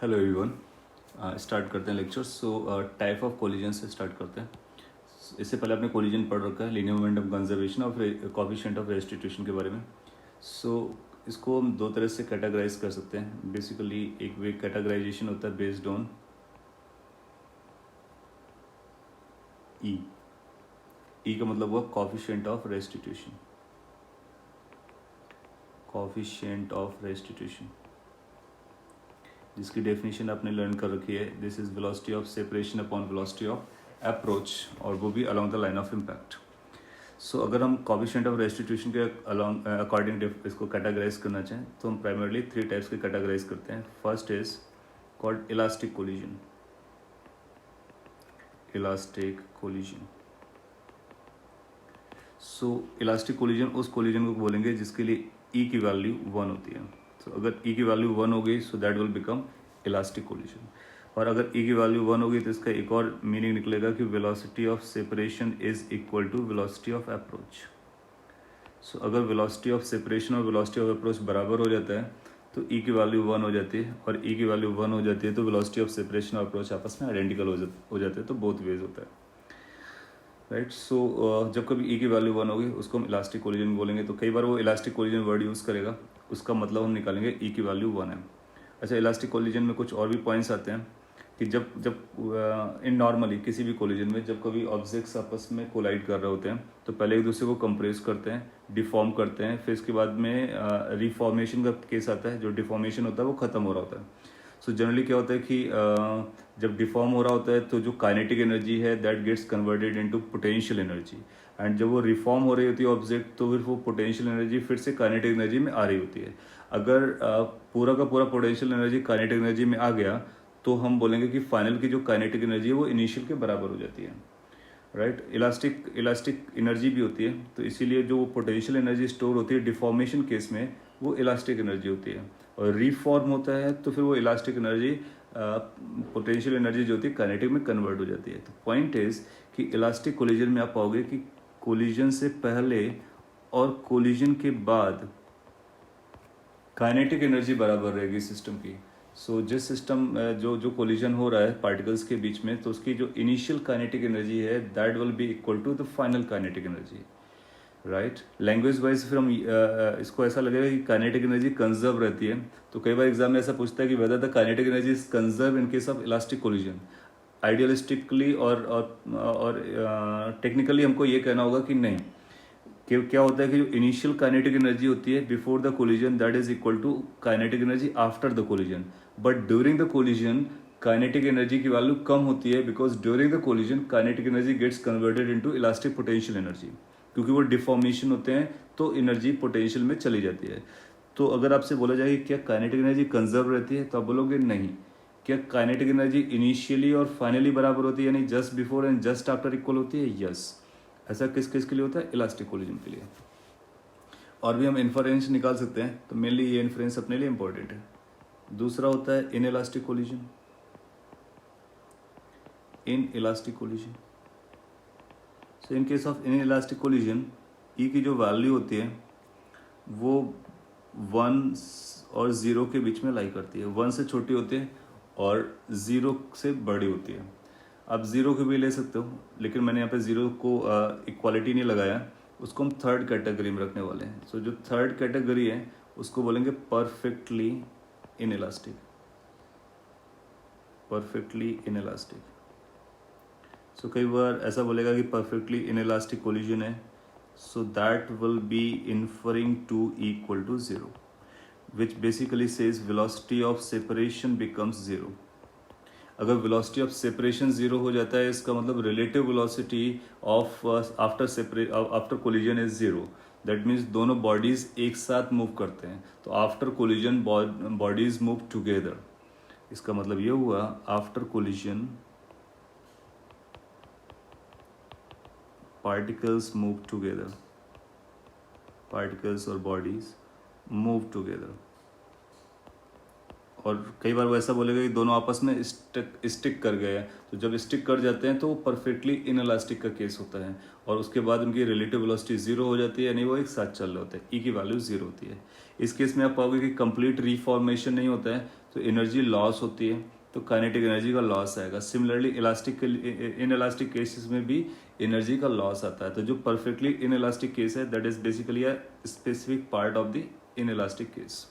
Hello everyone. Start करते हैं lecture. So type of collision से स्टार्ट करते हैं। इससे पहले आपने कोलिजन पढ़ रखा है, लीनियर मोमेंटम कंजर्वेशन और कोफिशिएंट ऑफ रेस्टिट्यूशन के बारे में। सो इसको हम दो तरह से कैटेगराइज कर सकते हैं। बेसिकली एक वे कैटेगराइजेशन होता है बेस्ड ऑन ई। ई का मतलब हुआ coefficient of restitution. Coefficient of restitution जिसकी डेफिनेशन आपने लर्न कर रखी है, this is velocity of separation upon velocity of approach, और वो भी along the line of impact. So अगर हम कोफिशिएंट ऑफ रेस्टिट्यूशन के अलोंग अकॉर्डिंग इसको कैटेगराइज करना चाहें तो हम प्राइमरली थ्री टाइप्स के कैटेगराइज करते हैं। First is called elastic collision. Elastic collision. So elastic collision उस कोलिजन को बोलेंगे जिसके लिए ई की वैल्यू 1 होती है। तो अगर ई की वैल्यू 1 हो गई so that will become elastic collision. और अगर ई की वैल्यू 1 होगी तो इसका एक और मीनिंग निकलेगा कि velocity of separation is equal to velocity of approach. So अगर वेलोसिटी ऑफ सेपरेशन और वेलोसिटी ऑफ अप्रोच बराबर हो जाता है तो ई की वैल्यू 1 हो जाती है, और ई की वैल्यू 1 हो जाती है तो वेलोसिटी ऑफ सेपरेशन और अप्रोच आपस में आइडेंटिकल हो जाते हैं। तो बोथ वेज होता है, राइट। सो जब कभी ई की वैल्यू 1 होगी उसको हम इलास्टिक कोलिजन बोलेंगे। तो कई बार वो इलास्टिक कोलिजन वर्ड यूज़ करेगा, उसका मतलब हम निकालेंगे ई की वैल्यू 1 है। अच्छा, इलास्टिक कोलिजन में कुछ और भी पॉइंट्स आते हैं कि जब जब इन नॉर्मली किसी भी कोलिजन में जब कभी ऑब्जेक्ट्स आपस में कोलाइड कर रहे होते हैं तो पहले एक दूसरे को कंप्रेस करते हैं, डिफॉर्म करते हैं, फिर इसके बाद में रिफॉर्मेशन का केस आता है। जो डिफॉर्मेशन होता है वो ख़त्म हो रहा होता है। सो जनरली क्या होता है कि जब डिफॉर्म हो रहा होता है तो जो काइनेटिक एनर्जी है that gets converted into potential energy, and जब वो रिफॉर्म हो रही होती है ऑब्जेक्ट तो फिर वो पोटेंशियल एनर्जी फिर से काइनेटिक एनर्जी में आ रही होती है। अगर पूरा का पूरा पोटेंशियल एनर्जी काइनेटिक एनर्जी में आ गया तो हम बोलेंगे कि फाइनल की जो काइनेटिक एनर्जी है वो इनिशियल के बराबर हो जाती है, राइट। इलास्टिक एनर्जी भी होती है, तो इसीलिए जो पोटेंशियल एनर्जी स्टोर होती है डिफॉर्मेशन केस में वो इलास्टिक एनर्जी होती है, और रिफॉर्म होता है तो फिर वो इलास्टिक एनर्जी पोटेंशियल एनर्जी जो होती है काइनेटिक में कन्वर्ट हो जाती है। तो पॉइंट इज कि इलास्टिक कोलिजन में आप पाओगे कि कोलिजन से पहले और कोलिजन के बाद काइनेटिक एनर्जी बराबर रहेगी सिस्टम की। सो जिस सिस्टम जो कोलिजन हो रहा है पार्टिकल्स के बीच में, तो उसकी जो इनिशियल काइनेटिक एनर्जी है that will be equal to the final kinetic energy, right. Language wise फिर हम इसको ऐसा लगेगा कि काइनेटिक एनर्जी कंजर्व रहती है। तो कई बार एग्जाम में ऐसा पूछता है कि whether the kinetic energy is conserve in case of elastic collision. Idealistically और टेक्निकली हमको ये कहना होगा कि नहीं, कि क्या होता है कि जो इनिशियल काइनेटिक एनर्जी होती है before the collision that is equal to kinetic energy after the collision, but during the collision kinetic energy की वैल्यू कम होती है because during the collision kinetic energy gets converted into elastic potential energy, क्योंकि वो deformation होते हैं तो energy potential में चली जाती है। तो अगर आपसे बोला जाए कि क्या काइनेटिक एनर्जी कंजर्व रहती है तो आप बोलोगे नहीं। क्या काइनेटिक एनर्जी इनिशियली और फाइनली बराबर होती है, यानी just before and just after equal होती है? यस। ऐसा किस किस के लिए होता है? इलास्टिक कोलिजन के लिए। और भी हम इन्फरेंस निकाल सकते हैं, तो मेनली ये इन्फरेंस अपने लिए इंपॉर्टेंट है। दूसरा होता है inelastic collision. Inelastic collision, so in case of inelastic collision e की जो वैल्यू होती है वो 1 और 0 के बीच में लाई करती है। 1 से छोटी होती है और 0 से बड़ी होती है। आप 0 को भी ले सकते हो, लेकिन मैंने यहाँ पे 0 को इक्वालिटी नहीं लगाया, उसको हम थर्ड कैटेगरी में रखने वाले हैं। सो जो थर्ड कैटेगरी है उसको बोलेंगे perfectly inelastic. Perfectly inelastic. So कई बार ऐसा बोलेगा कि परफेक्टली इन इलास्टिक कोलिजन है, so that will be inferring to equal to 0, which basically says velocity of separation becomes 0. अगर velocity of separation 0 हो जाता है इसका मतलब relative velocity of after collision is 0. That means दोनों bodies एक साथ move करते हैं, तो after collision bodies move together. इसका मतलब ये हुआ after collision particles move together, particles और bodies move together। और कई बार वो ऐसा बोलेगा कि दोनों आपस में स्टिक कर गए हैं, तो जब स्टिक कर जाते हैं तो वो परफेक्टली इन इलास्टिक का केस होता है, और उसके बाद उनकी रिलेटिव वेलोसिटी 0 हो जाती है, यानी वो एक साथ चल रहे होते हैं, ई की वैल्यू 0 होती है। इस केस में आप पाओगे कि कंप्लीट रिफॉर्मेशन नहीं होता है, तो एनर्जी लॉस होती है तो काइनेटिक एनर्जी का लॉस आएगा। Similarly elastic in elastic cases में भी एनर्जी का लॉस आता है। तो जो परफेक्टली इन इलास्टिक केस है that is basically a specific part of the in elastic case.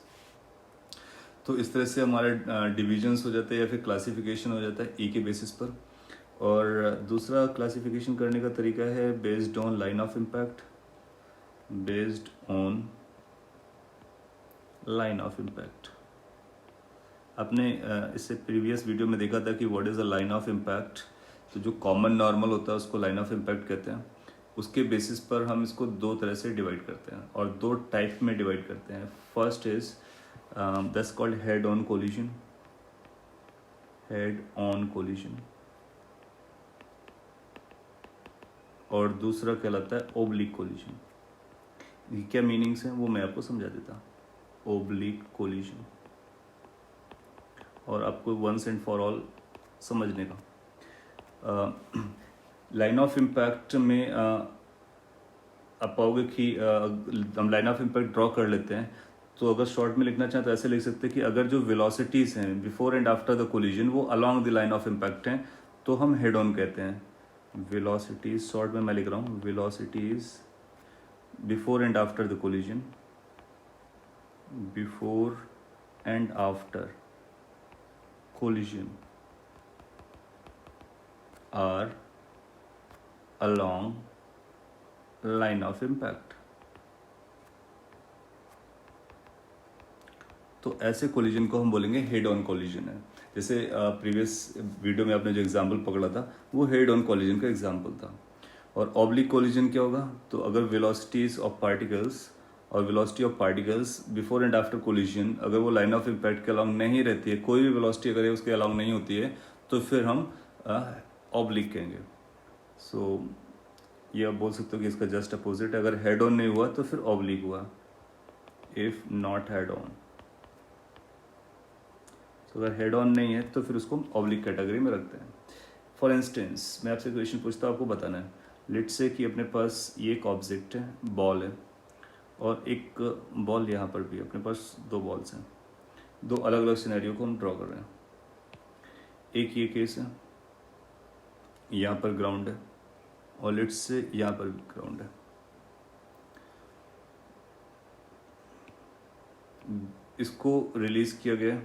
तो इस तरह से हमारे डिविजन्स हो जाते हैं या फिर क्लासिफिकेशन हो जाता है ई के बेसिस पर। और दूसरा क्लासिफिकेशन करने का तरीका है based on line of impact, based on line of impact. आपने इससे प्रीवियस वीडियो में देखा था कि what is a line of impact. तो जो कॉमन नॉर्मल होता है उसको लाइन ऑफ इम्पैक्ट कहते हैं। उसके बेसिस पर हम इसको दो तरह से डिवाइड करते हैं और दो टाइप में डिवाइड करते हैं। First is that's called head on collision, head on collision. और दूसरा कहलाता है ओब्लिक कोलिजन। ये क्या मीनिंग्स हैं वो मैं आपको समझा देता। ओब्लिक कोलिजन और आपको वंस एंड फॉर ऑल समझने का लाइन ऑफ इम्पैक्ट में आप पाओगे कि हम लाइन ऑफ इम्पैक्ट ड्रॉ कर लेते हैं। तो अगर शॉर्ट में लिखना चाहें तो ऐसे लिख सकते हैं कि अगर जो वेलोसिटीज़ हैं before and after the collision वो along the line of impact हैं तो हम हेड ऑन कहते हैं। वेलोसिटीज शॉर्ट में मैं लिख रहा हूँ, velocities before and after the collision, before and after collision are along line of impact। तो ऐसे कोलिजन को हम बोलेंगे हेड ऑन कोलिजन है। जैसे प्रीवियस वीडियो में आपने जो एग्जांपल पकड़ा था वो हेड ऑन कोलिजन का एग्जांपल था। और ऑब्लिक कोलिजन क्या होगा, तो अगर वेलोसिटीज ऑफ पार्टिकल्स और velocity of particles before and after collision अगर वो लाइन ऑफ इम्पैक्ट के अलोंग नहीं रहती है, कोई भी वेलोसिटी अगर उसके अलोंग नहीं होती है तो फिर हम ऑब्लिक कहेंगे। सो ये आप बोल सकते हो कि इसका जस्ट अपोजिट, अगर हेड ऑन नहीं हुआ तो फिर ऑब्लिक हुआ, इफ नॉट हेड ऑन। तो अगर हेड ऑन नहीं है तो फिर उसको हम ऑब्लिक कैटेगरी में रखते हैं। फॉर इंस्टेंस मैं आपसे क्वेश्चन पूछता हूँ, आपको बताना है। लेट्स से कि अपने पास ये एक ऑब्जेक्ट है, बॉल है, और एक बॉल यहाँ पर भी, अपने पास दो बॉल्स हैं। दो अलग अलग सिनेरियो को हम ड्रॉ कर रहे हैं। एक ये केस है, यहाँ पर ग्राउंड है और लेट्स से यहाँ पर भी ग्राउंड है। इसको रिलीज किया गया,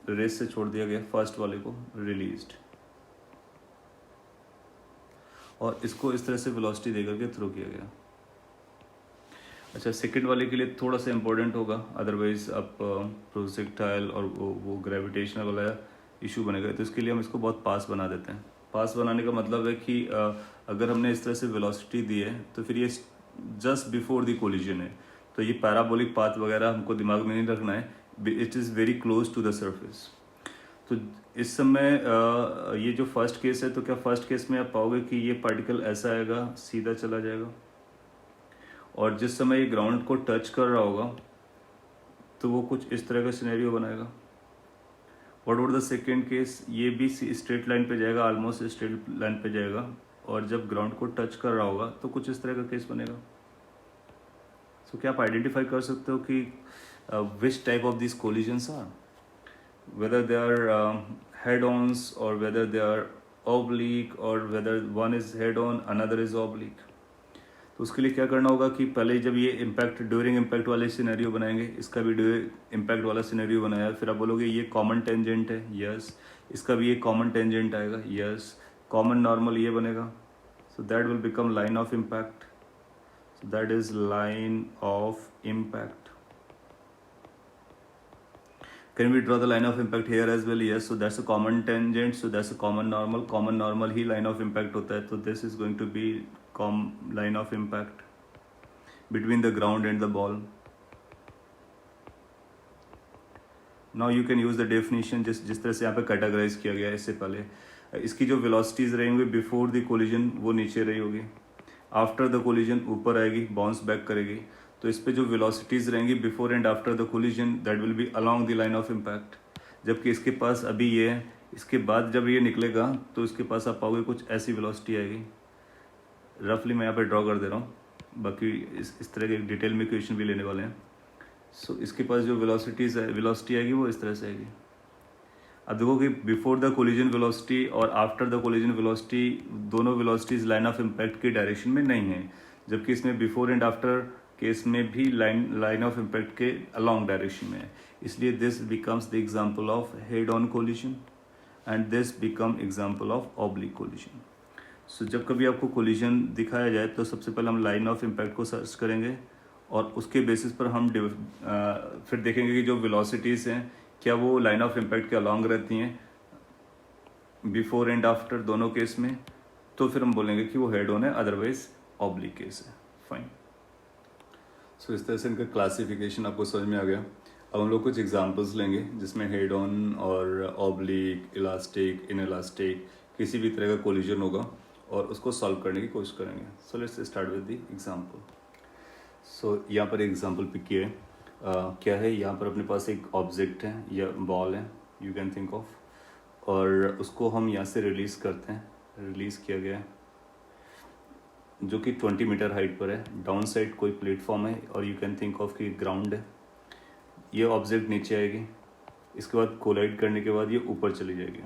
रेस से छोड़ दिया गया, फर्स्ट वाले को रिलीज्ड, और इसको इस तरह से वेलोसिटी देकर के थ्रो किया गया। अच्छा, सेकंड वाले के लिए थोड़ा सा इंपॉर्टेंट होगा, अदरवाइज आप प्रोजेक्टाइल और वो ग्रेविटेशनल वाला इशू बनेगा। तो इसके लिए हम इसको बहुत पास बना देते हैं। पास बनाने का मतलब है कि अगर हमने इस तरह से वेलोसिटी दी है तो फिर ये जस्ट बिफोर द कोलिजन है, तो ये पैराबोलिक पाथ वगैरह हमको दिमाग में नहीं रखना है, it is very close to the surface. तो इस समय ये जो फर्स्ट केस है, तो क्या फर्स्ट केस में आप पाओगे कि ये पार्टिकल ऐसा आएगा, सीधा चला जाएगा, और जिस समय ये ग्राउंड को टच कर रहा होगा तो वो कुछ इस तरह का सिनेरियो बनाएगा। What would the second case, ये भी स्ट्रेट लाइन पे जाएगा, ऑलमोस्ट स्ट्रेट लाइन पे जाएगा, और जब ग्राउंड को टच कर रहा होगा तो कुछ इस तरह का केस बनेगा। सो क्या आप आइडेंटिफाई कर सकते हो कि which type of this collisions are, whether they are head-ons or whether they are oblique or whether one is head-on another is oblique। तो उसके लिए क्या करना होगा कि पहले जब ये इम्पैक्ट ड्यूरिंग इम्पैक्ट वाले सिनेरियो बनाएंगे, इसका भी ड्यूरिंग इम्पैक्ट वाला सिनेरियो बनाया, फिर आप बोलोगे ये कॉमन टेंजेंट है, यस, इसका भी ये कॉमन टेंजेंट आएगा, यस, कॉमन नॉर्मल ये बनेगा, so that will become line of impact, so that is line of impact. Can we draw the line of impact here as well? Yes, so that's a common tangent, so that's a common normal, common normal he line of impact होता है, तो this is going to be line of impact between the ground and the ball। Now you can use the definition जिस तरह से यहाँ पे categorise किया गया है। इससे पहले इसकी जो वेलोसिटीज रहेंगी बिफोर द कोलिजन वो नीचे रही होगी, आफ्टर द कोलिजन ऊपर आएगी, बाउंस बैक करेगी। तो इस पे जो वेलोसिटीज़ रहेंगी before and after the collision that will B along the line of impact. जबकि इसके पास अभी ये है, इसके बाद जब ये निकलेगा तो इसके पास आप पाओगे कुछ ऐसी वेलोसिटी आएगी। रफली मैं यहाँ पे ड्रॉ कर दे रहा हूँ, बाकी इस तरह के डिटेल में क्वेश्चन भी लेने वाले हैं। सो इसके पास जो वेलोसिटी आएगी वो इस तरह से आएगी। अब देखो कि बिफोर द कोलिजन वेलोसिटी और आफ्टर द कोलिजन वेलोसिटी दोनों वेलोसिटीज लाइन ऑफ इम्पैक्ट की डायरेक्शन में नहीं है, जबकि इसमें बिफोर एंड आफ्टर केस में भी लाइन ऑफ इम्पैक्ट के अलॉन्ग डायरेक्शन में है। इसलिए this becomes the example of head on collision and this become example of oblique collision. So जब कभी आपको कोलिजन दिखाया जाए तो सबसे पहले हम लाइन ऑफ इम्पैक्ट को सर्च करेंगे और उसके बेसिस पर हम फिर देखेंगे कि जो वेलोसिटीज़ हैं क्या वो लाइन ऑफ इम्पैक्ट के अलॉन्ग रहती हैं बिफोर एंड आफ्टर दोनों केस में, तो फिर हम बोलेंगे कि वो हेड ऑन है, अदरवाइज ऑब्लिक केस है। फाइन। सो इस तरह से इनका क्लासिफिकेशन आपको समझ में आ गया। अब हम लोग कुछ एग्जांपल्स लेंगे जिसमें हेड ऑन और ऑब्लिक, इलास्टिक, इनइलास्टिक किसी भी तरह का कोलिजन होगा और उसको सॉल्व करने की कोशिश करेंगे। So let's start with the example. So यहाँ पर एक एग्जांपल पिक किया है। क्या है, यहाँ पर अपने पास एक ऑब्जेक्ट है या बॉल है, यू कैन थिंक ऑफ, और उसको हम यहाँ से रिलीज़ करते हैं। रिलीज़ किया गया है जो कि 20 मीटर हाइट पर है। डाउन साइड कोई प्लेटफॉर्म है और यू कैन थिंक ऑफ कि ग्राउंड है। ये ऑब्जेक्ट नीचे आएगी, इसके बाद कोलाइड करने के बाद ये ऊपर चली जाएगी।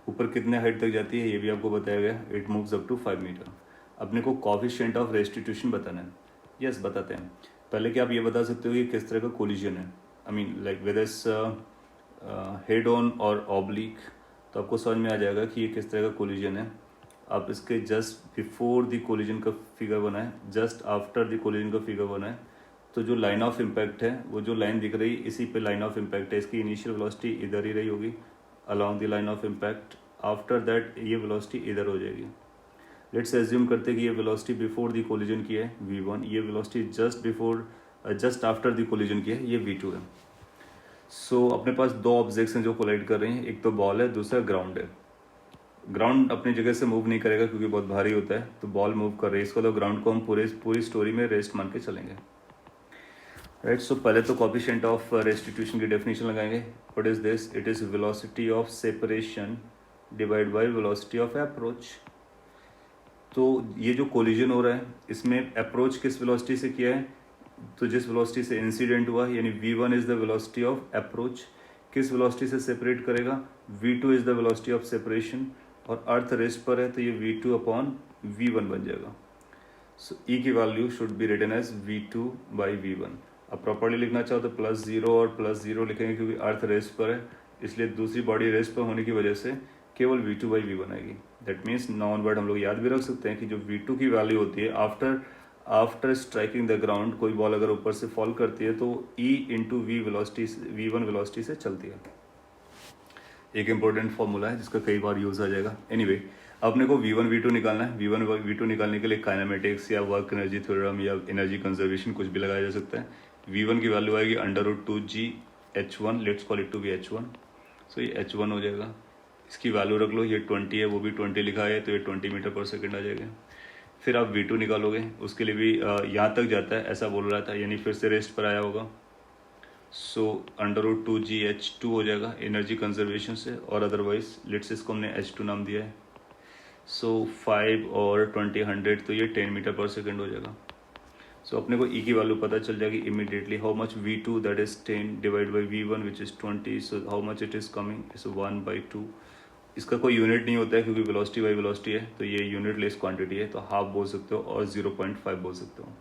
ऊपर कितने हाइट तक जाती है ये भी आपको बताया गया, it moves up to 5 metre. अपने को कोएफिशिएंट ऑफ रेस्टिट्यूशन बताना है। यस, बताते हैं। पहले क्या आप ये बता सकते हो कि किस तरह का कोलिजन है, I mean like whether its head on और ऑब्लिक, तो आपको समझ में आ जाएगा कि ये किस तरह का कोलिजन है। आप इसके जस्ट बिफोर द कोलिजन का फिगर बनाए, जस्ट आफ्टर द कोलिजन का फिगर बनाए, तो जो लाइन ऑफ इम्पैक्ट है वो जो लाइन दिख रही इसी पे लाइन ऑफ इम्पैक्ट है। इसकी इनिशियल वेलोसिटी इधर ही रही होगी along the line of impact. After that ये वेलोसिटी इधर हो जाएगी। लेट्स एज्यूम करते हैं कि ये वेलोसिटी बिफोर द कोलिजन की है v1, ये velocity just after the collision की है, ये v2 है। सो अपने पास दो ऑब्जेक्ट्स हैं जो कोलाइड कर रहे हैं, एक तो बॉल है, दूसरा ग्राउंड है। ग्राउंड अपनी जगह से मूव नहीं करेगा क्योंकि बहुत भारी होता है, तो बॉल मूव कर रही है, इसको तो ग्राउंड को हम पूरी स्टोरी में रेस्ट मान के चलेंगे, राइट। सो पहले तो कोएफिशिएंट ऑफ रेस्टिट्यूशन की डेफिनेशन लगाएंगे। What is this? It is velocity of separation divide by velocity of approach. तो ये जो कोलिजन हो रहा है इसमें अप्रोच किस वेलोसिटी से किया है, तो जिस वेलोसिटी से इंसिडेंट हुआ, यानी v1 is the velocity of approach. किस वेलोसिटी से सेपरेट करेगा, v2 is the velocity of separation, और अर्थ रेस्ट पर है तो ये v2 अपॉन v1 बन जाएगा। सो e की value should be written as v2 by v1। अब प्रॉपर्ली लिखना चाहो तो +0 और +0 लिखेंगे क्योंकि अर्थ रेस्ट पर है, इसलिए दूसरी बॉडी रेस्ट पर होने की वजह से केवल v2 बाई v1 आएगी। दैट मीन्स नॉन वर्ड हम लोग याद भी रख सकते हैं कि जो v2 की वैल्यू होती है आफ्टर स्ट्राइकिंग द ग्राउंड, कोई बॉल अगर ऊपर से फॉल करती है तो e into V velocity v1 velocity से चलती है। एक इंपॉर्टेंट फॉर्मूला है जिसका कई बार यूज आ जाएगा। एनीवे, अपने को v1 v2 निकालना है। v1 v2 निकालने के लिए काइनेमेटिक्स या वर्क एनर्जी थ्योरम या एनर्जी कंजर्वेशन कुछ भी लगाया जा सकता है। v1 की वैल्यू आएगी √2g h1, let's call it to be h1। So ये h1 हो जाएगा, इसकी वैल्यू रख लो, ये 20 है, वो भी 20 लिखा है तो ये 20 मीटर पर सेकेंड आ जाएगा। फिर आप v2 निकालोगे, उसके लिए भी यहाँ तक जाता है ऐसा बोल रहा था, यानी फिर से रेस्ट पर आया होगा। सो √2g h2 हो जाएगा एनर्जी कंजर्वेशन से, और अदरवाइज लेट्स इसको हमने h2 नाम दिया है। सो 5 और 20 100 तो ये 10 मीटर पर सेकेंड हो जाएगा। सो अपने को e की वैल्यू पता चल जाएगी immediately, how much v2 that is 10 divide by v1 which is 20, so how much it is coming is 1/2। इसका कोई यूनिट नहीं होता है क्योंकि वेलोसिटी बाई वेलोसिटी है, तो ये यूनिट लेस क्वांटिटी है, तो हाफ बोल सकते हो और 0.5 बोल सकते हो।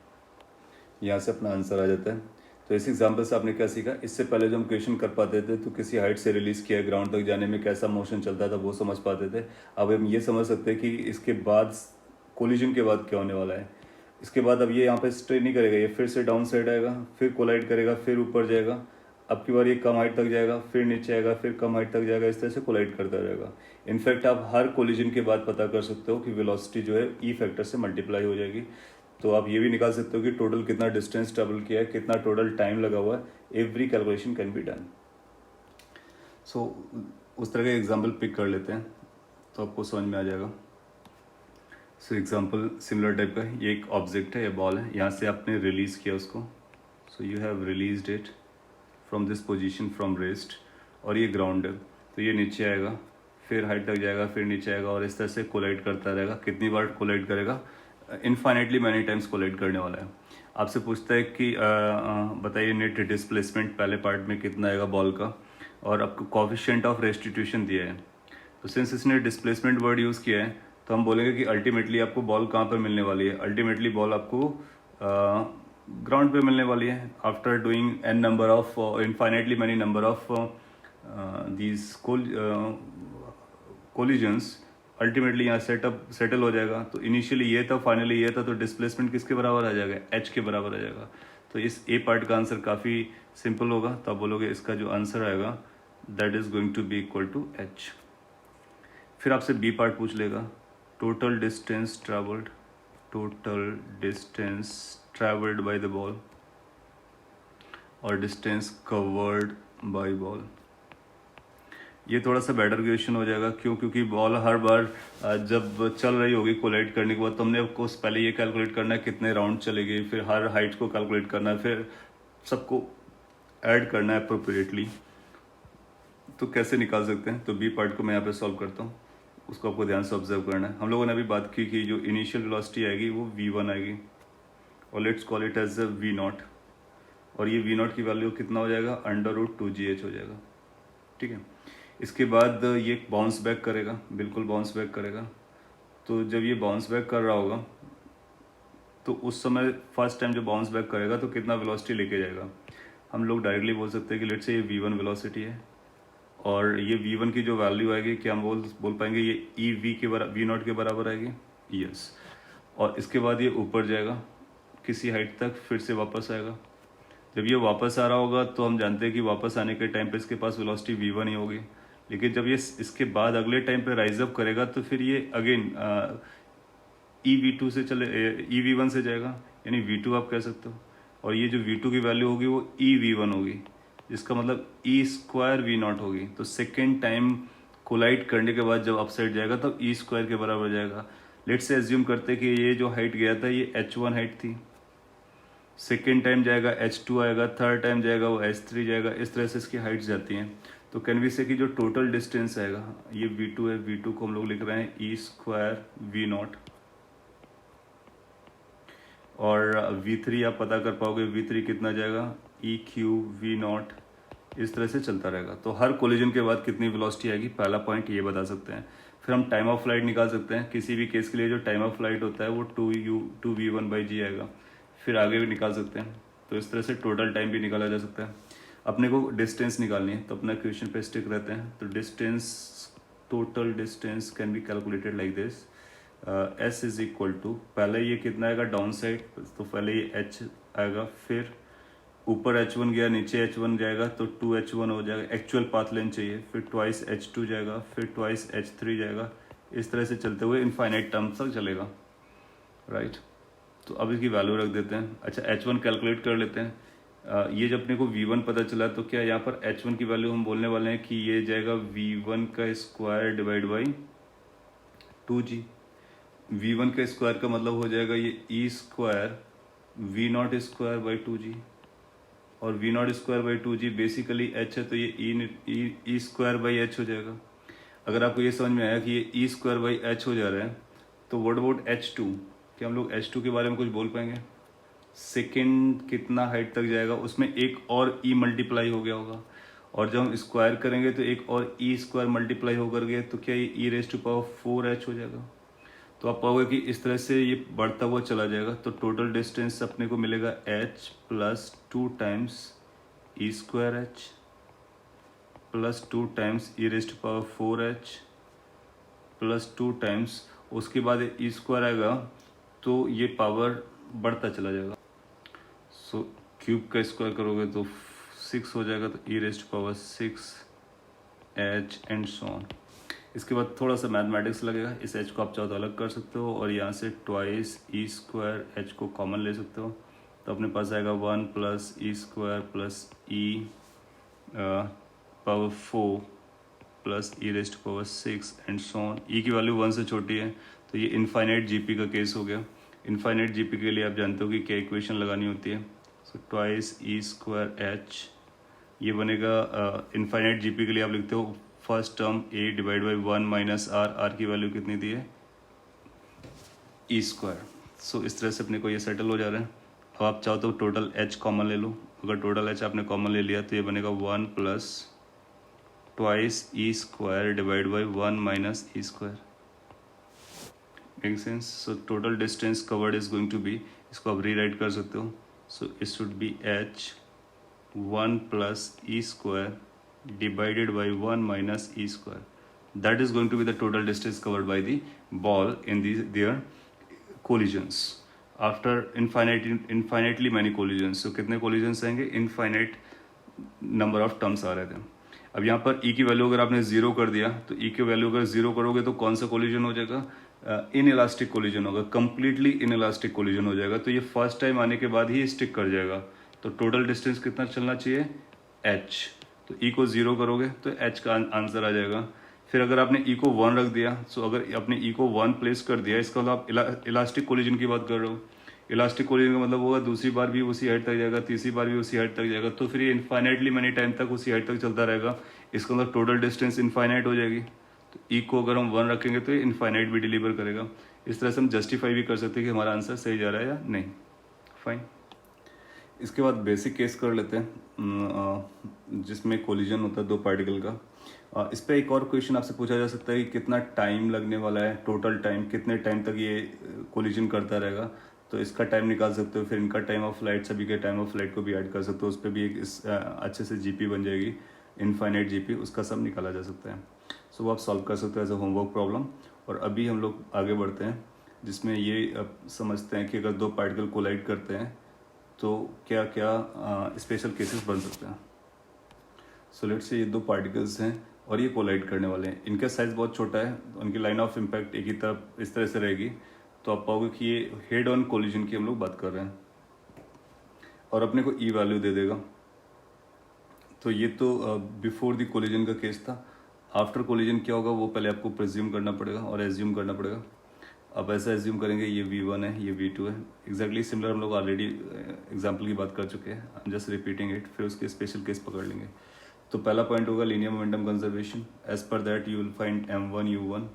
यहाँ से अपना आंसर आ जाता है। तो इस एग्जाम्पल से आपने क्या सीखा, इससे पहले जो हम क्वेश्चन कर पाते थे तो किसी हाइट से रिलीज किया ग्राउंड तक जाने में कैसा मोशन चलता था वो समझ पाते थे। अब हम ये समझ सकते हैं कि इसके बाद कोलिजन के बाद क्या होने वाला है। इसके बाद अब ये यहाँ पे स्टे नहीं करेगा, ये फिर से डाउन साइड आएगा, फिर कोलाइड करेगा, फिर ऊपर जाएगा, अब की बार ये कम हाइट तक जाएगा, फिर नीचे आएगा, फिर कम हाइट तक जाएगा, इस तरह से कोलाइड करता रहेगा। इनफैक्ट आप हर कोलिजन के बाद पता कर सकते हो कि वेलोसिटी जो है ई फैक्टर से मल्टीप्लाई हो जाएगी। तो आप ये भी निकाल सकते हो कि टोटल कितना डिस्टेंस ट्रेवल किया है, कितना टोटल टाइम लगा हुआ है। Every calculation can be done. So उस तरह का एग्जाम्पल पिक कर लेते हैं तो आपको समझ में आ जाएगा। सो एग्जाम्पल सिमिलर टाइप का, ये एक ऑब्जेक्ट है, ये बॉल है, यहाँ से आपने रिलीज़ किया उसको। So you have released it from this position from rest, और ये ग्राउंड है, तो ये नीचे आएगा, फिर हाइट तक जाएगा, फिर नीचे आएगा, और इस तरह से कोलाइड करता रहेगा। कितनी बार कोलाइड करेगा, इनफाइनेटली मैनी टाइम्स कोलाइड करने वाला है। आपसे पूछता है कि बताइए नेट डिस्प्लेसमेंट पहले पार्ट में कितना आएगा बॉल का, और आपको कोफिशिएंट ऑफ रेस्टिट्यूशन दिया है। तो सिंस इसने डिस्प्लेसमेंट वर्ड यूज़ किया है तो हम बोलेंगे कि अल्टीमेटली आपको बॉल कहाँ पर मिलने वाली है। अल्टीमेटली बॉल आपको ग्राउंड पे मिलने वाली है after doing an number of infinitely many number of these collisions. Ultimately यहाँ सेटल हो जाएगा। तो इनिशियली ये था, फाइनली ये था, तो डिस्प्लेसमेंट किसके बराबर आ जाएगा, एच के बराबर आ जाएगा। तो इस ए पार्ट का आंसर काफ़ी सिंपल होगा। तो आप बोलोगे इसका जो आंसर आएगा that is going to be equal to H. फिर आपसे बी पार्ट पूछ लेगा, total distance travelled, total distance travelled by the ball और डिस्टेंस कवर्ड बाय बॉल। ये थोड़ा सा बेटर क्वेश्चन हो जाएगा। क्यों? क्योंकि बॉल हर बार जब चल रही होगी कोलाइड करने के बाद, तो हमने आपको पहले ये कैलकुलेट करना है कितने राउंड चलेगी, फिर हर हाइट को कैलकुलेट करना है, फिर सबको ऐड करना है अप्रोप्रिएटली। तो कैसे निकाल सकते हैं? तो बी पार्ट को मैं यहाँ पे सॉल्व करता हूँ, उसको आपको ध्यान से ऑब्जर्व करना है। हम लोगों ने अभी बात की कि जो इनिशियल वेलोसिटी आएगी वो v1 आएगी, और let's call it as v0, और ये v0 की वैल्यू कितना हो जाएगा, √2gh हो जाएगा। ठीक है। इसके बाद ये बाउंस बैक करेगा, बिल्कुल बाउंस बैक करेगा। तो जब ये बाउंस बैक कर रहा होगा तो उस समय फर्स्ट टाइम जब बाउंस बैक करेगा तो कितना वेलोसिटी लेके जाएगा। हम लोग डायरेक्टली बोल सकते हैं कि लेट्स से ये v1 वेलोसिटी है, और ये v1 की जो वैल्यू आएगी, क्या हम बोल पाएंगे ये ev के बराबर, v0 के बराबर आएगी। यस। और इसके बाद ये ऊपर जाएगा किसी हाइट तक, फिर से वापस आएगा। जब ये वापस आ रहा होगा तो हम जानते हैं कि वापस आने के टाइम पे इसके पास वेलोसिटी v1 ही होगी। लेकिन जब ये इसके बाद अगले टाइम पे राइज अप करेगा तो फिर ये अगेन ev2 से चले ev1 से जाएगा, यानी v2 आप कह सकते हो। और ये जो v2 की वैल्यू होगी वो ev1 होगी, जिसका मतलब e² v0 होगी। तो सेकेंड टाइम कोलाइड करने के बाद जब अपसाइड जाएगा तब e² के बराबर जाएगा। लेट्स से एज्यूम करते हैं कि ये जो हाइट गया था ये h1 हाइट थी, सेकेंड टाइम जाएगा h2 आएगा, थर्ड टाइम जाएगा वो h3 जाएगा। इस तरह से इसकी हाइट जाती हैं। तो कैन वी से कि जो टोटल डिस्टेंस आएगा ये v2 है, v2 को हम लोग लिख रहे हैं e² v0, और v3 आप पता कर पाओगे v3 कितना जाएगा, eq v0। इस तरह से चलता रहेगा। तो हर कोलिजन के बाद कितनी वेलोसिटी आएगी, पहला पॉइंट ये बता सकते हैं। फिर हम टाइम ऑफ फ्लाइट निकाल सकते हैं। किसी भी केस के लिए जो टाइम ऑफ फ्लाइट होता है वो 2v1/g आएगा। फिर आगे भी निकाल सकते हैं। तो इस तरह से टोटल टाइम भी निकाला जा सकता है। अपने को डिस्टेंस निकालनी है तो अपना क्वेश्चन पे स्टिक रहते हैं। तो distance, total distance can be calculated like this, s is equal to, पहले ये कितना आएगा डाउन साइड, तो पहले ये h आएगा, फिर ऊपर h1 गया, नीचे h1 जाएगा तो 2h1 हो जाएगा, एक्चुअल पाथ लेंथ चाहिए, फिर ट्वाइस h2 जाएगा, फिर ट्वाइस h3 जाएगा। इस तरह से चलते हुए इनफाइनाइट टर्म तक चलेगा, राइट। तो अब इसकी वैल्यू रख देते हैं। अच्छा, h1 कैलकुलेट कर लेते हैं। ये जब अपने को v1 पता चला तो क्या यहाँ पर h1 की वैल्यू हम बोलने वाले हैं कि ये जाएगा v1 का square divide by 2g। v1 का स्क्वायर का मतलब हो जाएगा ये e² v0² बाई 2g, और v0² by 2g basically h है तो ये e² बाई h हो जाएगा। अगर आपको ये समझ में आया कि ये e² बाई h हो जा रहा है तो व्हाट अबाउट h2, क्या हम लोग h2 के बारे में कुछ बोल पाएंगे? सेकेंड कितना हाइट तक जाएगा, उसमें एक और e मल्टीप्लाई हो गया होगा, और जब हम स्क्वायर करेंगे तो एक और e² मल्टीप्लाई होकर गया तो क्या ये e⁴h हो जाएगा। तो आप पाओगे कि इस तरह से ये बढ़ता हुआ चला जाएगा। तो टोटल डिस्टेंस अपने को मिलेगा h plus 2 times e²h plus 2 times e⁴h plus 2 times, उसके बाद e² आएगा तो ये पावर बढ़ता चला जाएगा। सो क्यूब का स्क्वायर करोगे तो 6 हो जाएगा, तो e⁻⁶h एंड सो ऑन। इसके बाद थोड़ा सा मैथमेटिक्स लगेगा। इस h को आप चाहो तो अलग कर सकते हो, और यहाँ से ट्वाइस e²h को कॉमन ले सकते हो। तो अपने पास आएगा 1 plus e² plus e⁴ plus e⁻⁶ and so on. E की वैल्यू 1 से छोटी है तो ये इनफाइनाइट जीपी का केस हो गया। इनफाइनाइट जीपी के लिए आप जानते हो कि क्या इक्वेशन लगानी होती है। सो ट्वाइस e²h, ये बनेगा इनफाइनाइट जीपी के लिए आप लिखते हो first term a divide by 1 minus r की वैल्यू कितनी दी है e²। सो इस तरह से अपने को ये सेटल हो जा रहा है। अब आप चाहो तो टोटल एच कॉमन ले लो। अगर टोटल एच आपने कॉमन ले लिया तो ये बनेगा 1 plus twice E square divide by 1 minus E square. Make sense? So total distance covered is going to be, इसको आप रीराइट कर सकते हो। So it should be H 1 plus E square divided by 1 minus e square. That is going to be the total distance covered by the ball in their collisions after infinitely many collisions. So कितने collisions आएंगे? Infinite number of terms आ रहे थे। अब यहाँ पर e की value अगर आपने जीरो कर दिया तो e की वैल्यू अगर जीरो करोगे तो कौन सा कोलिजन हो जाएगा? इनइलास्टिक कोलिजन होगा, कंप्लीटली इनइलास्टिक कोलिजन हो जाएगा। तो ये फर्स्ट टाइम आने के बाद ही स्टिक कर जाएगा। तो टोटल डिस्टेंस कितना चलना चाहिए? h। तो e को जीरो करोगे तो h का आंसर आ जाएगा। फिर अगर आपने e को 1 रख दिया, सो अगर आपने e को 1 प्लेस कर दिया, इसका मतलब आप इलास्टिक कोलिजन की बात कर रहे हो। इलास्टिक कोलिजन का मतलब होगा दूसरी बार भी उसी हाइट तक जाएगा, तीसरी बार भी उसी हाइट तक जाएगा, तो फिर ये इनफाइनाइटली मैनी टाइम तक उसी हाइट तक चलता रहेगा। इसका मतलब टोटल डिस्टेंस इनफाइनाइट हो जाएगी। तो e को अगर हम 1 रखेंगे तो ये इनफाइनाइट भी डिलीवर करेगा। इस तरह से हम जस्टिफाई भी कर सकते हैं कि हमारा आंसर सही जा रहा है या नहीं। फाइन। इसके बाद बेसिक केस कर लेते हैं जिसमें कोलिजन होता है दो पार्टिकल का। इस पर एक और क्वेश्चन आपसे पूछा जा सकता है कि कितना टाइम लगने वाला है, टोटल टाइम कितने टाइम तक ये कोलिजन करता रहेगा। तो इसका टाइम निकाल सकते हो, फिर इनका टाइम ऑफ फ्लाइट, सभी के टाइम ऑफ फ्लाइट को भी ऐड कर सकते हो। उस पर भी एक अच्छे से जीपी बन जाएगी, इनफाइनाइट जीपी, उसका सब निकाला जा सकता है। सो वो आप सॉल्व कर सकते हो एज अ होमवर्क प्रॉब्लम। और अभी हम लोग आगे बढ़ते हैं जिसमें ये समझते हैं कि अगर दो पार्टिकल कोलाइड करते हैं तो क्या क्या स्पेशल केसेस बन सकते हैं। सो लेट्स से ये दो पार्टिकल्स हैं और ये कोलाइड करने वाले हैं। इनका साइज़ बहुत छोटा है, उनकी लाइन ऑफ इम्पैक्ट एक ही तरफ इस तरह से रहेगी। तो आप पाओगे कि ये हेड ऑन कोलिजन की हम लोग बात कर रहे हैं और अपने को ई वैल्यू दे देगा। तो ये तो बिफोर द कोलिजन का केस था। आफ्टर कोलिजन क्या होगा वो पहले आपको प्रिज्यूम करना पड़ेगा और एज्यूम करना पड़ेगा। अब ऐसा एज्यूम करेंगे ये V1 है, ये V2 है। एग्जैक्टली सिमिलर हम लोग ऑलरेडी एग्जाम्पल की बात कर चुके हैं, जस्ट रिपीटिंग इट। फिर उसके स्पेशल केस पकड़ लेंगे। तो पहला पॉइंट होगा linear momentum conservation. As per that you will find m1 u1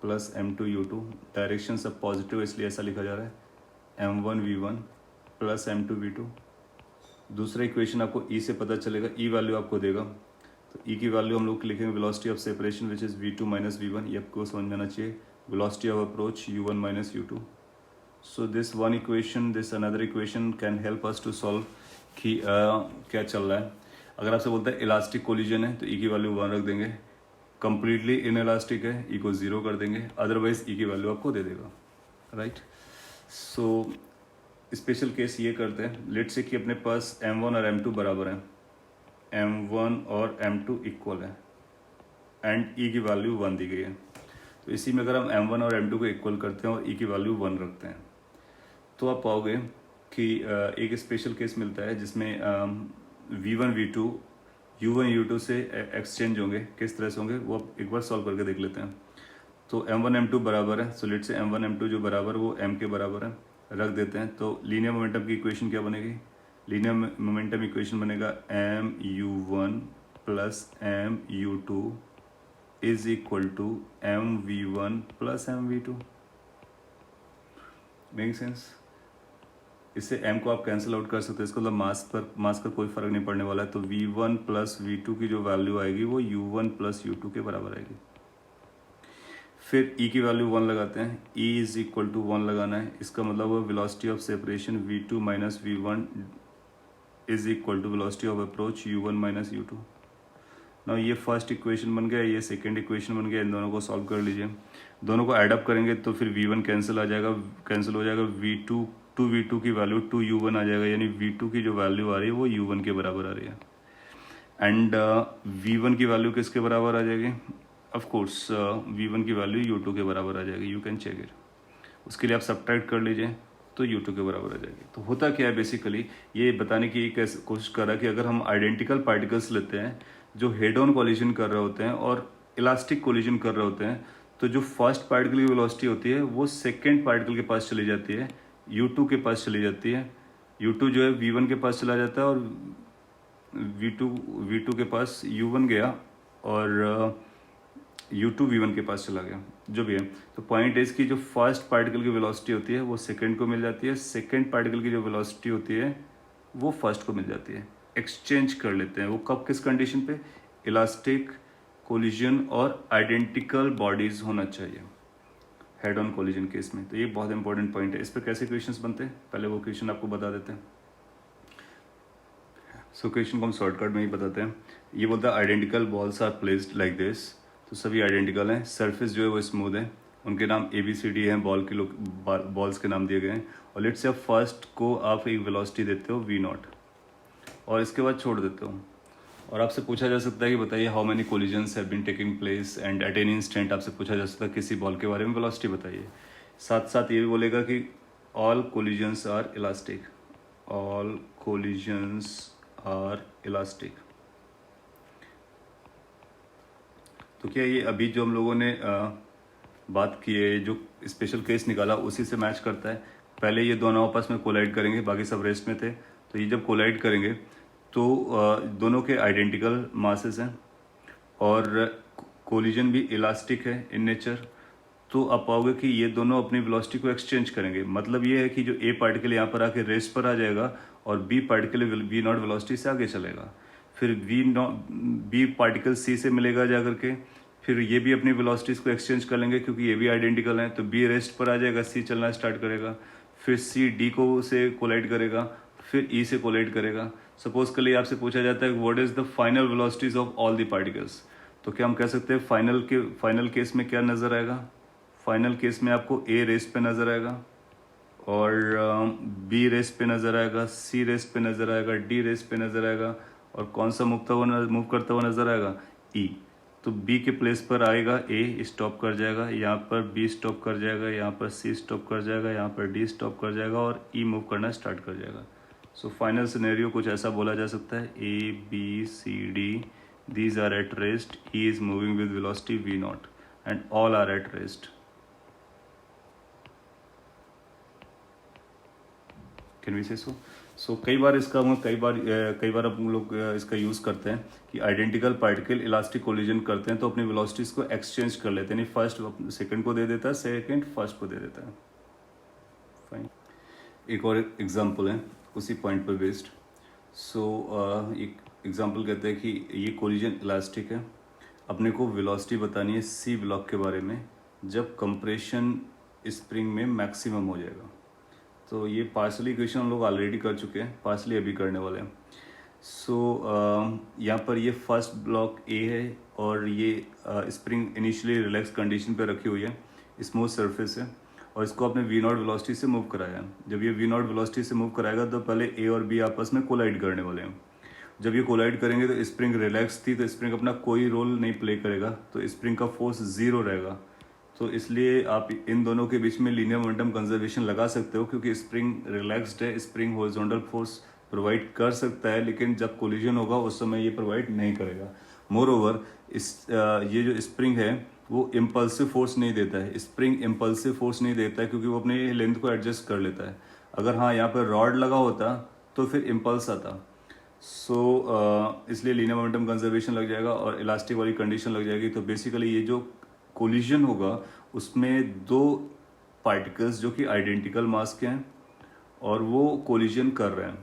plus m2 u2। Direction सब पॉजिटिव इसलिए ऐसा लिखा जा रहा है, m1 v1 plus m2 v2। दूसरा इक्वेशन आपको E से पता चलेगा, E वैल्यू आपको देगा। तो E की वैल्यू हम लोग लिखेंगे velocity of separation which is v2 minus v1। ये आपको समझ में आना चाहिए। velocity of approach u1 minus u2. So this one equation, this another equation can help us to solve कि क्या चल रहा है। अगर आपसे बोलता है इलास्टिक कोलिजन है तो e की वैल्यू 1 रख देंगे। कंप्लीटली इनइलास्टिक है, e को 0 कर देंगे, अदरवाइज e की वैल्यू आपको दे देगा, राइट। सो स्पेशल केस ये करते हैं। लेट्स से कि अपने पास m1 और m2 बराबर हैं, m1 और m2 इक्वल है एंड e की वैल्यू 1 दी गई है। तो इसी में अगर हम m1 और m2 को इक्वल करते हैं और e की वैल्यू 1 रखते हैं तो आप पाओगे कि एक स्पेशल केस मिलता है जिसमें v1 v2 u1 u2 से एक्सचेंज होंगे। किस तरह से होंगे वो आप एक बार सॉल्व करके देख लेते हैं। तो m1 m2 बराबर है, सो लेट से m1 m2 जो बराबर वो m के बराबर है, रख देते हैं। तो लीनियर मोमेंटम की इक्वेशन क्या बनेगी? लीनियर मोमेंटम इक्वेशन बनेगा m u1 plus m u2 is equal to mv1 plus mv2। Make sense? इससे m को आप कैंसिल आउट कर सकते हैं। इसका मतलब मास का कोई फर्क नहीं पड़ने वाला है। तो v1 प्लस v2 की जो वैल्यू आएगी वो u1 प्लस u2 के बराबर आएगी। फिर e की वैल्यू 1 लगाते हैं, e इज इक्वल टू 1 लगाना है। इसका मतलब वो velocity of separation v2 minus v1 is equal to velocity of approach u1 minus u2। ना ये फर्स्ट इक्वेशन बन गया, ये सेकंड इक्वेशन बन गया। इन दोनों को सॉल्व कर लीजिए। दोनों को ऐड अप करेंगे तो फिर v1 कैंसिल आ जाएगा, कैंसिल हो जाएगा। v2 की वैल्यू 2u1 आ जाएगा, यानी v2 की जो वैल्यू आ रही है वो u1 के बराबर आ रही है। एंड v1 की वैल्यू किसके बराबर आ जाएगी? ऑफ कोर्स v1 की वैल्यू u2 के बराबर आ जाएगी। You can check it. उसके लिए आप सब्ट्रैक्ट कर लीजिए तो u2 के बराबर आ जाएगी। तो होता क्या है, बेसिकली ये बताने की कोशिश कर रहा है कि अगर हम आइडेंटिकल पार्टिकल्स लेते हैं जो हेड ऑन कोलिजन कर रहे होते हैं और इलास्टिक कोलिजन कर रहे होते हैं, तो जो फर्स्ट पार्टिकल की वेलोसिटी होती है वो सेकेंड पार्टिकल के पास चली जाती है, u2 के पास चली जाती है। u2 जो है v1 के पास चला जाता है और v2 के पास u1 गया और u2 v1 के पास चला गया, जो भी है। तो पॉइंट है इसकी जो फर्स्ट पार्टिकल की वेलोसिटी होती है वो सेकंड को मिल जाती है, सेकंड पार्टिकल की जो वेलोसिटी होती है वो फर्स्ट को मिल जाती है। एक्सचेंज कर लेते हैं। वो कब, किस कंडीशन पे? इलास्टिक कोलिजन और आइडेंटिकल बॉडीज होना चाहिए हेड ऑन कोलिजन केस में। तो ये बहुत इंपॉर्टेंट पॉइंट है। इस पर कैसे क्वेश्चंस बनते हैं, पहले वो क्वेश्चन आपको बता देते हैं। सो क्वेश्चन को हम शॉर्टकट में ही बताते हैं। ये बोलता है identical balls are placed like this. तो सभी आइडेंटिकल हैं, सरफेस जो है वो स्मूथ है, उनके नाम ABCD हैं, बॉल के लोग बॉल्स के नाम दिए गए हैं। और लेट्स से फर्स्ट को आप एक वेलोसिटी देते हो v0 और इसके बाद छोड़ देते हो, और आपसे पूछा जा सकता है कि बताइए how many collisions have been taking place and at any instant. आपसे पूछा जा सकता है किसी बॉल के बारे में वेलोसिटी बताइए। साथ साथ ये भी बोलेगा कि all collisions are elastic, all collisions are elastic. तो क्या ये अभी जो हम लोगों ने बात की है, जो स्पेशल केस निकाला, उसी से मैच करता है? पहले ये दोनों आपस में कोलाइड करेंगे, बाकी सब रेस्ट में थे। तो ये जब कोलाइड करेंगे तो दोनों के आइडेंटिकल मासेस हैं और कोलिजन भी इलास्टिक है इन नेचर। तो आप पाओगे कि ये दोनों अपनी वेलोसिटी को एक्सचेंज करेंगे। मतलब ये है कि जो A पार्टिकल यहाँ पर आके रेस्ट पर आ जाएगा और B पार्टिकल v0 वेलोसिटी से आगे चलेगा। फिर B पार्टिकल C से मिलेगा जा करके, फिर ये भी अपनी वेलोसिटीज को एक्सचेंज कर लेंगे क्योंकि ये भी आइडेंटिकल हैं। तो B रेस्ट पर आ जाएगा, C चलना स्टार्ट करेगा, फिर C D को से कोलाइड करेगा, फिर E से कोलाइड करेगा। सपोज के लिए आपसे पूछा जाता है what is the final velocities of all the particles. तो क्या हम कह सकते हैं फाइनल केस में क्या नजर आएगा? फाइनल केस में आपको A रेस्ट पे नजर आएगा और B रेस्ट पे नजर आएगा, C रेस्ट पे नजर आएगा, D रेस्ट पे नजर आएगा, और कौन सा मूव करता हुआ नजर आएगा? E। तो B के प्लेस पर आएगा A, स्टॉप कर जाएगा, यहाँ पर B स्टॉप कर जाएगा, यहाँ पर C स्टॉप कर जाएगा, यहाँ पर D स्टॉप कर जाएगा और E मूव करना स्टार्ट कर जाएगा। सो फाइनल सिनेरियो कुछ ऐसा बोला जा सकता है A, B, C, D, these are at rest, E is moving with velocity v0 and all are at rest. Can we say so? सो कई बार हम लोग इसका यूज़ करते हैं कि आइडेंटिकल पार्टिकल इलास्टिक कोलिजन करते हैं तो अपनी वेलोसिटीज को एक्सचेंज कर लेते हैं, यानी फर्स्ट सेकंड को दे देता है, सेकंड फर्स्ट को दे देता है। फाइन। एक और एग्जांपल है उसी पॉइंट पर बेस्ड। सो एक एग्जांपल कहते हैं कि ये कोलिजन इलास्टिक है, अपने को वेलोसिटी बतानी है C ब्लॉक के बारे में जब कंप्रेशन स्प्रिंग में मैक्सिमम हो जाएगा। तो ये पार्शली क्वेश्चन हम लोग ऑलरेडी कर चुके हैं, पार्शली अभी करने वाले हैं। सो यहाँ पर ये फर्स्ट ब्लॉक A है और ये स्प्रिंग इनिशियली रिलैक्स कंडीशन पे रखी हुई है, स्मूथ सरफेस है, और इसको आपने v0 वेलोसिटी से मूव कराया। जब ये v0 वेलोसिटी से मूव कराएगा तो पहले A और B आपस में कोलाइड करने वाले हैं। जब ये कोलाइड करेंगे तो स्प्रिंग रिलैक्स थी, तो स्प्रिंग अपना कोई रोल नहीं प्ले करेगा, तो स्प्रिंग का फोर्स 0 रहेगा। तो इसलिए आप इन दोनों के बीच में लीनियर मोमेंटम कंजर्वेशन लगा सकते हो, क्योंकि स्प्रिंग रिलैक्स्ड है, स्प्रिंग हॉरिजॉन्टल फोर्स प्रोवाइड कर सकता है, लेकिन जब कोलिजन होगा उस समय ये प्रोवाइड नहीं करेगा। मोर ओवर ये जो स्प्रिंग है वो इम्पल्सिव फोर्स नहीं देता है, स्प्रिंग इम्पल्सिव फोर्स नहीं देता है क्योंकि वो अपने लेंथ को एडजस्ट कर लेता है। अगर हाँ यहाँ पर रॉड लगा होता तो फिर इम्पल्स आता। इसलिए लीनियर मोमेंटम कंजर्वेशन लग जाएगा और इलास्टिक वाली कंडीशन लग जाएगी। तो बेसिकली ये जो कोलिजन होगा उसमें दो पार्टिकल्स जो कि आइडेंटिकल मास के हैं और वो कोलिजन कर रहे हैं,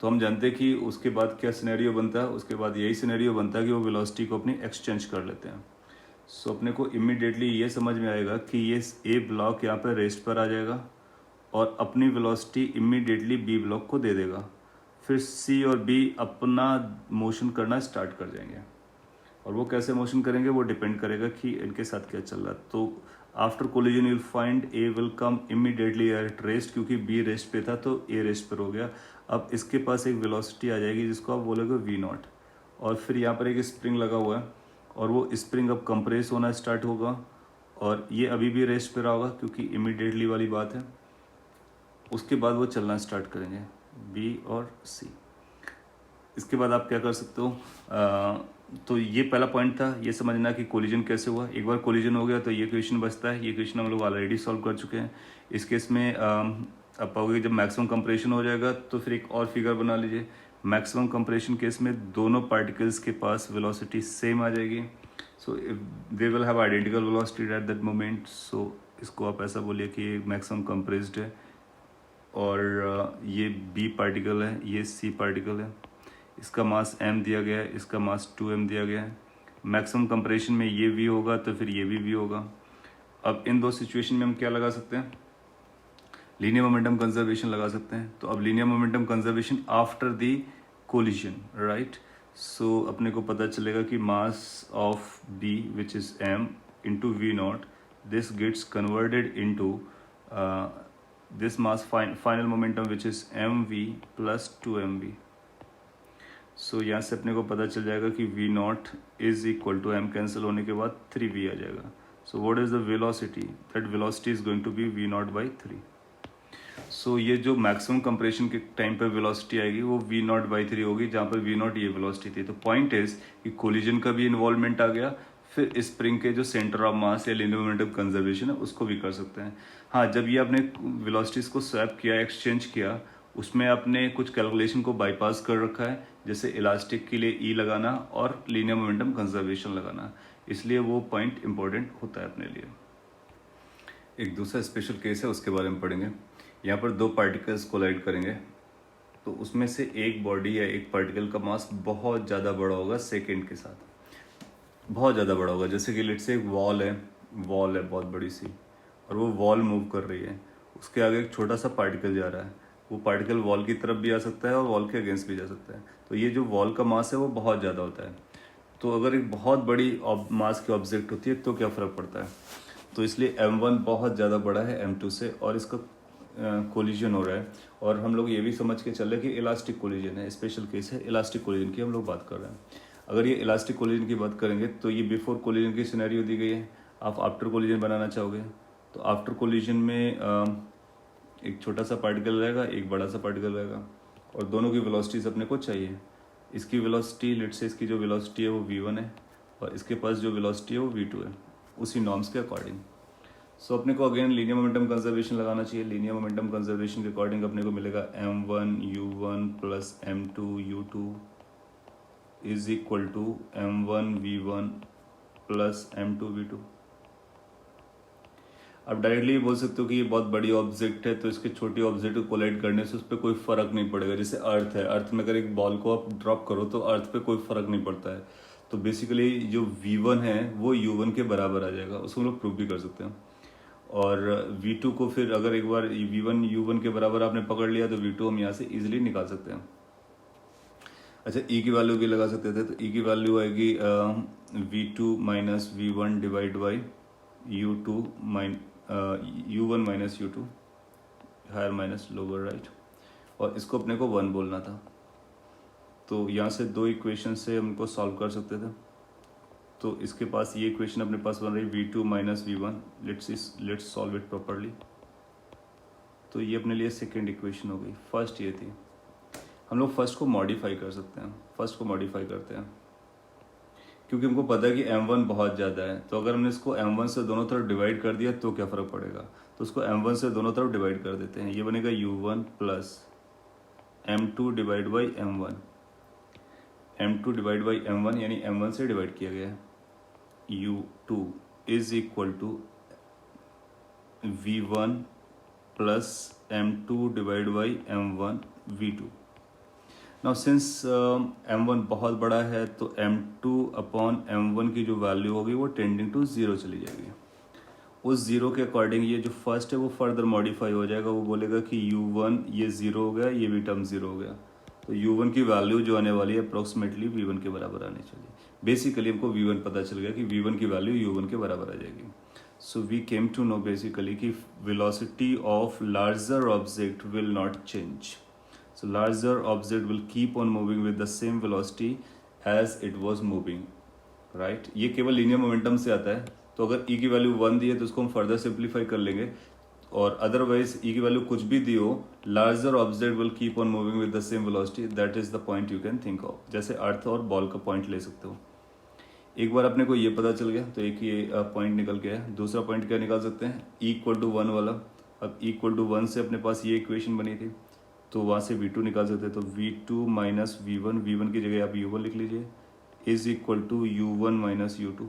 तो हम जानते हैं कि उसके बाद क्या सिनेरियो बनता है। उसके बाद यही सिनेरियो बनता है कि वो वेलोसिटी को अपनी एक्सचेंज कर लेते हैं। सो अपने को इमीडिएटली ये समझ में आएगा कि ये A ब्लॉक यहाँ पर रेस्ट पर आ जाएगा और अपनी वेलोसिटी इमीडिएटली B ब्लॉक को दे देगा। फिर C और B अपना मोशन करना स्टार्ट कर जाएंगे, और वो कैसे मोशन करेंगे वो डिपेंड करेगा कि इनके साथ क्या चल रहा है। तो after collision you'll find A will come immediately at rest, क्योंकि B रेस्ट पे था तो A रेस्ट पर हो गया। अब इसके पास एक वेलोसिटी आ जाएगी जिसको आप बोलोगे v0, और फिर यहाँ पर एक स्प्रिंग लगा हुआ है और वो स्प्रिंग अब कंप्रेस होना स्टार्ट होगा और ये अभी भी रेस्ट पे रहा होगा क्योंकि इमीडिएटली वाली बात है। उसके बाद वो चलना स्टार्ट करेंगे B और C। इसके बाद आप क्या कर सकते हो, तो ये पहला पॉइंट था, ये समझना कि कोलिजन कैसे हुआ। एक बार कोलिजन हो गया तो ये क्वेश्चन बचता है, ये क्वेश्चन हम लोग ऑलरेडी सॉल्व कर चुके हैं। इस केस में आप पाओगे जब मैक्सिमम कंप्रेशन हो जाएगा तो फिर एक और फिगर बना लीजिए। मैक्सिमम कंप्रेशन केस में दोनों पार्टिकल्स के पास वेलोसिटी सेम आ जाएगी। So if they will have identical velocity at that moment, so इसको आप ऐसा बोलिए कि ये मैक्सिमम कंप्रेस्ड है और ये बी पार्टिकल है, ये सी पार्टिकल है, इसका मास m दिया गया है, इसका मास 2m दिया गया है। मैक्सिमम कंप्रेशन में ये v होगा तो फिर ये भी v होगा। अब इन दो सिचुएशन में हम क्या लगा सकते हैं, लीनियर मोमेंटम कंजर्वेशन लगा सकते हैं। तो अब linear momentum conservation after the collision, right. So अपने को पता चलेगा कि mass of b which is m into v naught, this gets converted into this mass final momentum which is mv plus 2mv। So यहाँ से अपने को पता चल जाएगा कि v naught is equal to m cancel होने के बाद 3v आ जाएगा। So what is the velocity, that velocity is going to be v naught by 3। So ये जो मैक्सिमम कंप्रेशन के टाइम पर वेलोसिटी आएगी वो v नॉट बाई 3 होगी, जहाँ पर v नॉट ये वेलोसिटी थी। तो पॉइंट इज कि कोलिजन का भी इन्वॉल्वमेंट आ गया, फिर स्प्रिंग के जो सेंटर ऑफ मास या लीनियर मोमेंटम कंजर्वेशन है उसको भी कर सकते हैं। हाँ, जब ये आपने वेलोसिटीज को स्वैप किया, एक्सचेंज किया, उसमें आपने कुछ कैलकुलेशन को बाईपास कर रखा है, जैसे इलास्टिक के लिए ई लगाना और लीनियर मोमेंटम कंजर्वेशन लगाना, इसलिए वो पॉइंट इंपॉर्टेंट होता है अपने लिए। एक दूसरा स्पेशल केस है, उसके बारे में पढ़ेंगे। यहाँ पर दो पार्टिकल्स कोलाइड करेंगे, तो उसमें से एक बॉडी या एक पार्टिकल का मास बहुत ज़्यादा बड़ा होगा सेकेंड के साथ, बहुत ज़्यादा बड़ा होगा। जैसे कि लेट से एक वॉल है बहुत बड़ी सी, और वो वॉल मूव कर रही है, उसके आगे एक छोटा सा पार्टिकल जा रहा है, वो पार्टिकल वॉल की तरफ भी आ सकता है और वॉल के अगेंस्ट भी जा सकता है। तो ये जो वॉल का मास है वो बहुत ज़्यादा होता है। तो अगर एक बहुत बड़ी मास की ऑब्जेक्ट होती है तो क्या फ़र्क पड़ता है, तो इसलिए m1 बहुत ज़्यादा बड़ा है m2 से और इसका कोलिजन हो रहा है। और हम लोग ये भी समझ के चल रहे कि इलास्टिक कोलिजन है, स्पेशल केस है इलास्टिक कोलिजन की हम लोग बात कर रहे हैं। अगर ये इलास्टिक कोलिजन की बात करेंगे तो ये बिफोर कोलिजन की सिनेरियो दी गई है। आप आफ्टर कोलिजन बनाना चाहोगे तो आफ्टर कोलिजन में एक छोटा सा पार्टिकल रहेगा, एक बड़ा सा पार्टिकल रहेगा, और दोनों की वेलोसिटीज अपने को चाहिए। इसकी वेलोसिटी लेट से इसकी जो वेलोसिटी है वो v1 है और इसके पास जो वेलोसिटी है वो v2 है, उसी नॉर्म्स के अकॉर्डिंग। सो अपने को अगेन लीनियर मोमेंटम कंजर्वेशन लगाना चाहिए। लीनियर मोमेंटम कंजर्वेशन के अकॉर्डिंग अपने को मिलेगा m1 u1 plus m2 u2 is equal to m1 v1 plus m2 v2। अब डायरेक्टली बोल सकते हो कि ये बहुत बड़ी ऑब्जेक्ट है तो इसके छोटी ऑब्जेक्ट को कोलाइड करने से उस पर कोई फर्क नहीं पड़ेगा। जैसे अर्थ है, अर्थ में अगर एक बॉल को आप ड्रॉप करो तो अर्थ पे कोई फर्क नहीं पड़ता है। तो बेसिकली जो v1 है वो u1 के बराबर आ जाएगा, उसको हम लोग प्रूव भी कर सकते हैं। और v2 को फिर अगर एक बार v1 u1 के बराबर आपने पकड़ लिया तो v2 हम यहाँ से इजीली निकाल सकते हैं। अच्छा, e की वैल्यू भी लगा सकते थे, तो e की वैल्यू आएगी v2 minus v1 divide by u1 minus u2, higher minus lower, right. और इसको अपने को 1 बोलना था, तो यहाँ से दो इक्वेशन से हम इनको सॉल्व कर सकते थे। तो इसके पास ये इक्वेशन अपने पास बन रही v2 minus v1, let's solve it properly. तो ये अपने लिए सेकेंड इक्वेशन हो गई। फर्स्ट ये थी, हम लोग फर्स्ट को मॉडिफाई कर सकते हैं। फर्स्ट को मॉडिफाई करते हैं क्योंकि हमको पता है कि m1 बहुत ज़्यादा है, तो अगर हमने इसको m1 से दोनों तरफ डिवाइड कर दिया तो क्या फ़र्क पड़ेगा, तो उसको m1 से दोनों तरफ डिवाइड कर देते हैं। ये बनेगा u1 plus m2 divide by m1, m2 divide by m1 यानी m1 से डिवाइड किया गया है, u2 is equal to v1 plus m2 divide by m1 v2। Now since m1 बहुत बड़ा है तो m2 अपॉन m1 की जो वैल्यू होगी वो टेंडिंग टू 0 चली जाएगी। उस 0 के अकॉर्डिंग ये जो फर्स्ट है वो फर्दर मॉडिफाई हो जाएगा, वो बोलेगा कि u1 ये 0 हो गया, ये भी टर्म 0 हो गया, तो u1 की वैल्यू जो आने वाली है अप्रोक्सीमेटली v1 के बराबर आनी चाहिए। बेसिकली हमको v1 पता चल गया कि v1 की वैल्यू u1 के बराबर आ जाएगी। So we came to know basically कि velocity of larger object will not change. So larger object will keep on moving with the same velocity as it was moving, right? ये केवल linear momentum से आता है, तो अगर e की value 1 दी है तो उसको हम फर्दर सिंप्लीफाई कर लेंगे, और अदरवाइज e की वैल्यू कुछ भी दी हो, larger object will keep on moving with the same velocity. That is the point you can think of. जैसे अर्थ और बॉल का पॉइंट ले सकते हो। एक बार अपने को ये पता चल गया तो एक ये पॉइंट निकल गया है। दूसरा पॉइंट क्या निकाल सकते हैं, e इक्वल टू 1 वाला। अब e इक्वल टू 1 से अपने पास ये इक्वेशन बनी थी, तो वहाँ से v2 निकाल सकते हैं। तो v2 माइनस v1 की जगह आप u1 लिख लीजिए, is equal to u1 minus u2।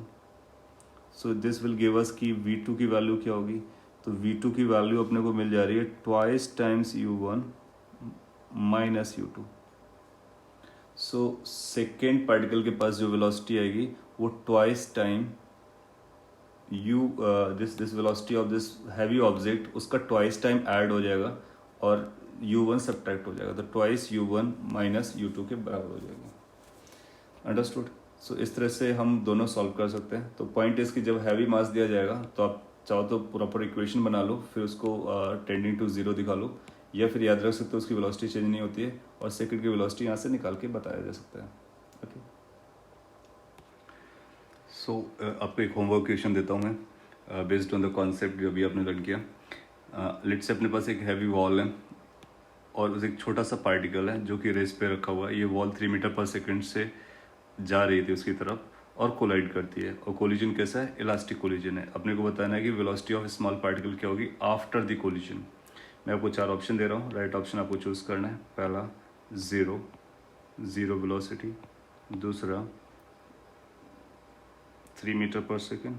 So this will give us कि v2 की वैल्यू क्या होगी, तो v2 की वैल्यू अपने को मिल जा रही है twice times u1 minus u2। So second particle के पास जो वेलोसिटी आएगी वो twice time this velocity of this heavy object, उसका ट्वाइस टाइम ऐड हो जाएगा और u1 सब्ट्रैक्ट हो जाएगा, तो ट्वाइस u1 माइनस u2 के बराबर हो जाएगा। अंडरस्टूड। सो इस तरह से हम दोनों सॉल्व कर सकते हैं। तो पॉइंट इज कि जब हैवी मास दिया जाएगा तो आप चाहो तो प्रॉपर इक्वेशन बना लो, फिर उसको टेंडिंग टू जीरो दिखा लो, या फिर याद रख सकते हो उसकी वेलोसिटी चेंज नहीं होती है और सेकंड की वेलोसिटी यहाँ से निकाल के बताया जा सकता है। ओके, सो आपको एक होमवर्क क्वेश्चन देता हूँ मैं बेस्ड ऑन द कॉन्सेप्ट जो अभी आपने लर्न किया। लेट्स से अपने पास एक हैवी वॉल है और उस एक छोटा सा पार्टिकल है जो कि रेस पे रखा हुआ है। ये वॉल 3 मीटर पर सेकंड से जा रही थी उसकी तरफ और कोलाइड करती है, और कोलिजन कैसा है, इलास्टिक कोलिजन है। अपने को बताना है कि वेलोसिटी ऑफ स्मॉल पार्टिकल क्या होगी आफ्टर द कोलिजन। मैं आपको 4 ऑप्शन दे रहा हूँ, राइट ऑप्शन आपको चूज करना है। पहला जीरो वेलोसिटी, दूसरा 3 metre per second,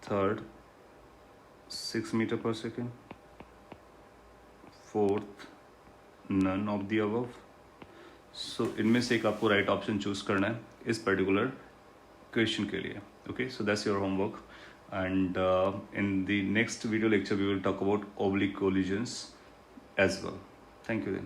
third 6 metre per second, fourth none of the above. So इनमें से एक आपको राइट ऑप्शन चूज करना है इस पर्टिकुलर क्वेश्चन के लिए। Okay, so that's your homework, and in the next video lecture we will talk about oblique collisions as well. Thank you then.